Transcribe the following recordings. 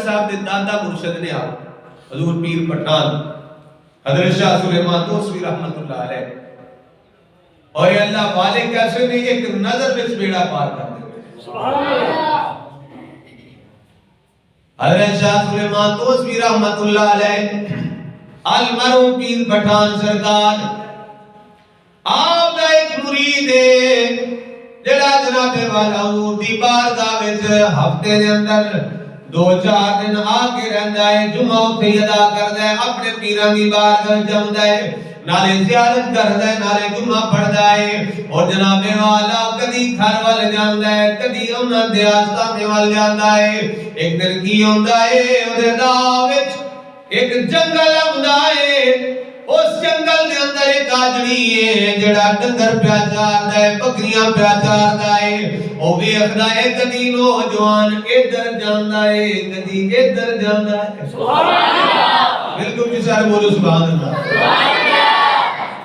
صاحب دے دادا مرشد نے آپ حضور پیر پٹھان حضرت شاہ سلیمان توسوی رحمت اللہ علیہ اور یہ اللہ والے کیسے نہیں ایک نظر میں بیڑا پار کر دے سبحان اللہ حضرت شاہ سلیمان توسوی رحمت اللہ علیہ المرو پیر پٹھان سرکار آپ کا ایک مرید ہے جڑا جناب والا حضور دی بارگاہ وچ ہفتے دے اندر 2-4 دن آ کے رہندا ہے جمعہ تے ادا کردا ہے اپنے پیراں دی بارگاہ جمدا ہے نالے زیارت کردا ہے نالے جمعہ پڑھدا ہے اور جناب والا کدی گھر ول جاندا ہے کدی انہاں دے آستانے ول جاندا ہے ایک دن کی ہوندا ہے اودے راہ وچ ایک جنگل ہوندا ہے اس جنگل دے اندر ایک آجڑی ہے جڑا ڈنگر پیا چاردا ہے بکریاں پیا چاردا ہے او ویکھدا ہے کدی نوجوان ادھر جاندا ہے کدی ادھر جاندا ہے سبحان اللہ بالکل جی سارے بولو سبحان اللہ سبحان اللہ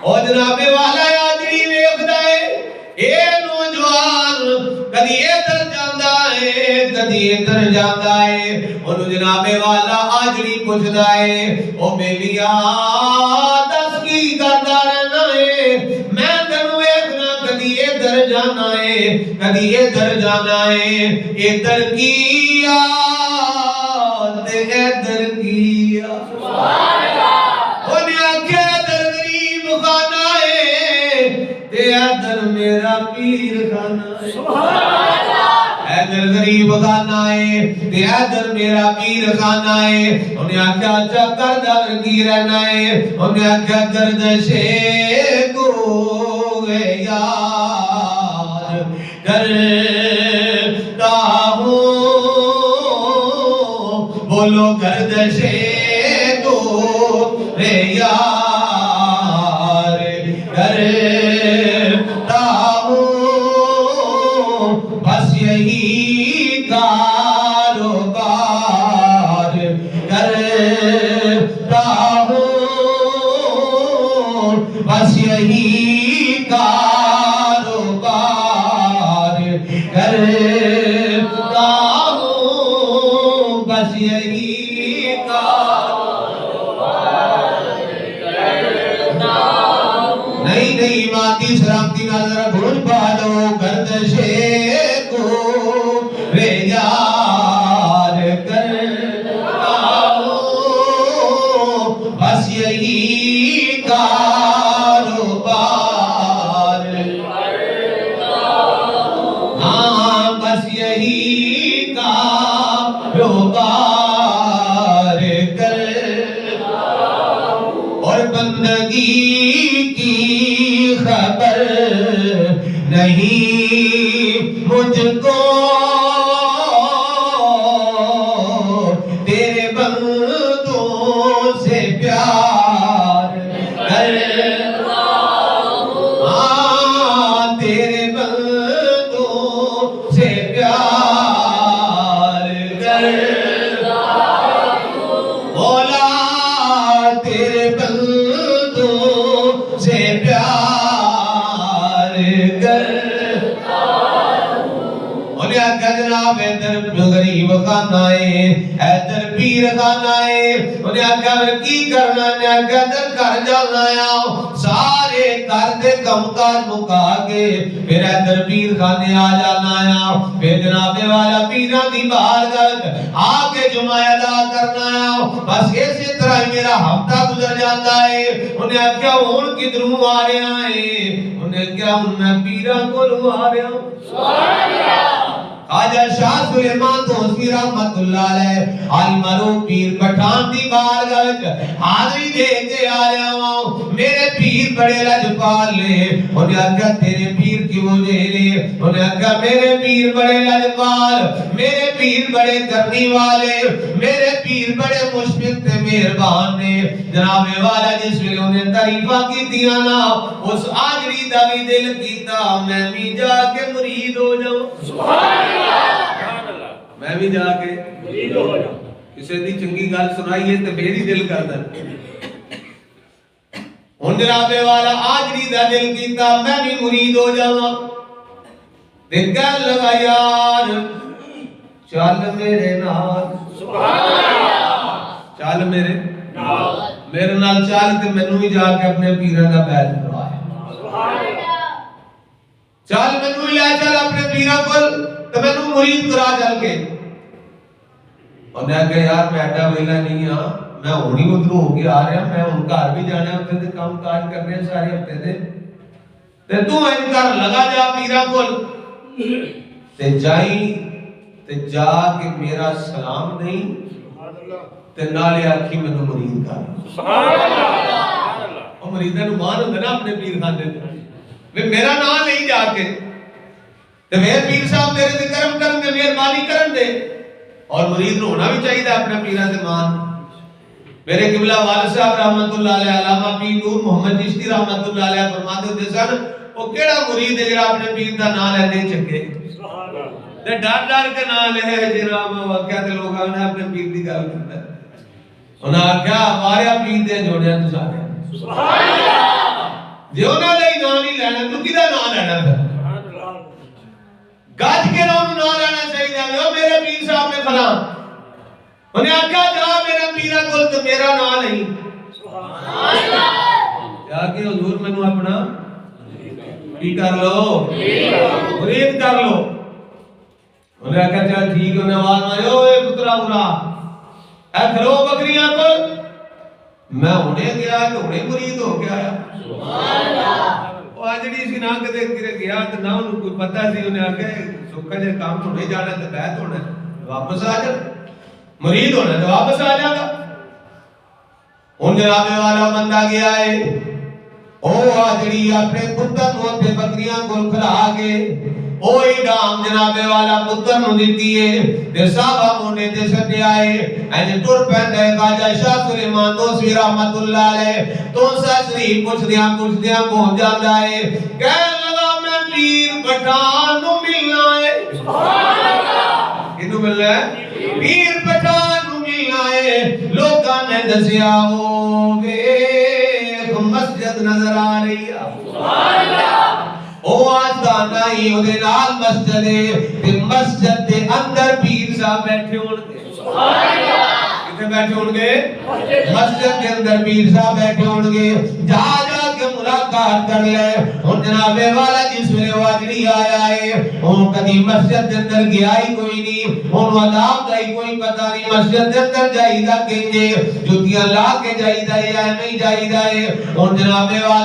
او جناب والا آجڑی ویکھدا ہے اے نوجوان کدی ادھر جاندا ہے کدی ادھر جاندا ہے اونوں جناب والا آجڑی پوچھدا ہے او بیلیا دس کی کردا رہنا ہے میں تینوں ویکھنا کدی ادھر جانا ہے کدی ادھر جانا ہے ادھر کیا تے ادھر کیا سبحان اللہ اونے آکھیا ادھر غریب خانہ ہے تے ادھر میرا پیر خانہ ہے سبحان اللہ ادھر غریب خانہ ہے تے ادھر میرا پیر خانہ ہے انہیں آکھیا اچھا کردہ کی رہنا ہے انہیں آکھیا گردشے کو ہے یار کرتا ہوں بولو گردشے کو ہے یار کرتا ہوں بس یہی کاروبار کرتا ہوں بس یہی کاروبار کرتا ہوں بس یہی کاروبار کرتا ہوں نہیں ماتی سلامتی نظر بھول پالو گردشے کو رے یار کرتا ہوں بس یہی کاروبار ہاں بس یہی کاروبار کرتا اور بندگی کی خبر نہیں مجھ کو تیرے بندوں سے پیار کرتا ہوں ہاں تیرے بندوں سے پیار کرتا ہوں مولا تیرے بندوں سے پیار کرتا ہوں انہیں آکھا جناب ادھر غریب خانہ ہے ادھر پیر خانہ ہے انہیں آکھا کی کرنا انہیں آکھا ادھر کر جانا ہے سارے کر دے کم کار مکا کے پھر ادھر پیر خانے آ جانا ہے پھر جناب والا پیران دی بارگاہ آکے جمعہ ادا کرنا ہے بس اسی طرح میرا ہفتہ گزر جاتا ہے انہیں آکھا ہون کدھروں آ رہے ہیں انہیں کیا انہیں پیران کو لوں آ رہے ہیں سبحان اللہ خواجہ شاہ سلیمان توسوی رحمت اللہ علیہ المرو پیر پٹھان دی بارگاہ حاضری دے کے آیا ہوں میرے پیر بڑے لجپال لے انہیں آگا تیرے پیر کی وہ دے لے انہیں آگا میرے پیر بڑے لجپال میرے پیر بڑے کرنی والے میرے پیر بڑے مشفق تے مہربان نے جناب والا جس میں انہیں تعریفہ کی دیا نا اس آجری دا بھی دل کیتا میں بھی جا کے مرید ہو جاؤں سبحان اللہ میں بھی جا کے مرید ہو جاؤں کسی دی چنگی گل سنائیے تے میری دل کردا ہن جناب والا آجری دا دل کیتا میں بھی مرید ہو جاواں تے کہن لگا یار چل میرے نال سبحان چل میرے نال چل تے مینوں بھی جا کے اپنے پیراں دا بیعت کروا چل مینوں لے چل اپنے پیراں کول تے مینوں مرید کرا چل کے انہیں کہا یار میں ایڈا ویلا نہیں ہاں میں ہونی ادھر ہو کے آ رہا میں ہوں گھر بھی جانا ہفتے تے کام کاج کرنے سارے ہفتے تے تو ان کر لگا جا پیراں کول تے جائی تے جا کے میرا سلام نہیں تے نالے آکھی مینوں مرید کر سبحان اللہ او مریداں نوں مان ہوندا نا اپنے پیر خانے تے میرا نام نہیں جا کے تے میرے پیر صاحب تیرے تے کرم کرن دے مہربانی کرن دے اور مرید نوں ہونا بھی چاہیے اپنے پیراں تے مان میرے قبلہ والد صاحب رحمت اللہ علیہ علامہ پیر نور محمد چشتی رحمت اللہ علیہ فرماتے ہوندے سن او کیڑا مرید ہے جڑا اپنے پیر دا نام لیندے چنگے تے ڈر ڈر کے نام لے جناب واقعہ تے لوگ آنے اپنے پیر دی گل کردا انہاں آکھیا ماریا پیر دے جوڑیاں تو سارے سبحان اللہ جے انہاں دا ہی نام نہیں لینا تو کیدا نام لینا سبحان اللہ گج کے نام لینا چاہیے او میرے پیر صاحب نے فلاں انہیں آکھیا جا میرا پیرا کول تے میرا نام نہیں سبحان اللہ جا کے حضور مینوں اپنا کی کر لو مرید کر لو انہیں آکھیا چل ٹھیک انہیں آواز ماری اوے پترا برا اے کھلو بکریاں کول میں ہونے گیا تو ہونے مرید ہو کے آیا سبحان اللہ او اجڑی سی نہ کدے کرے گیا تے نہ انہوں کوئی پتہ سی انہیں آکھیا سکھا جے کام ہونے جانا تے بیعت ہونا واپس آ جا مرید ہونا تو واپس آ جاتا ان جناب والا بندہ گیا ہے او آجڑی اپنے پتر نو تے بکریاں کول کھلا کے او ہی ڈام جناب والا پتر نو دتی ہے تے صحابہ مونے تے سٹیا ہے اج ٹر پیندا ہے خواجہ شاہ سلیمان دوسی رحمت اللہ علیہ تو سری پوچھدیاں پہنچ جاندا ہے کہن لگا میں پیر پٹھان نو ملنا ہے سبحان اللہ کینو ملنا ہے پیر پٹھان نو ملنا ہے لوکاں نے دسیا ہوے مسجد نظر آ رہی ہے سبحان اللہ او آستانہ ہی او دے نال مسجد ہے تے مسجد دے اندر پیر صاحب بیٹھے ہون گے سبحان اللہ کتے بیٹھے ہون گے مسجد دے اندر پیر صاحب بیٹھے ہون گے جا جا کے ملاقات کر لے ہن جناب والا جس ویلے واجڑی آیا ہے ہن کدی مسجد دے اندر گیا ہی کوئی نہیں ہن آداب دا ہی کوئی پتہ نہیں مسجد دے اندر جائیدا کینجے جوتیاں لا کے جائیدا ہے یا نہیں جائیدا ہے ہن جناب والا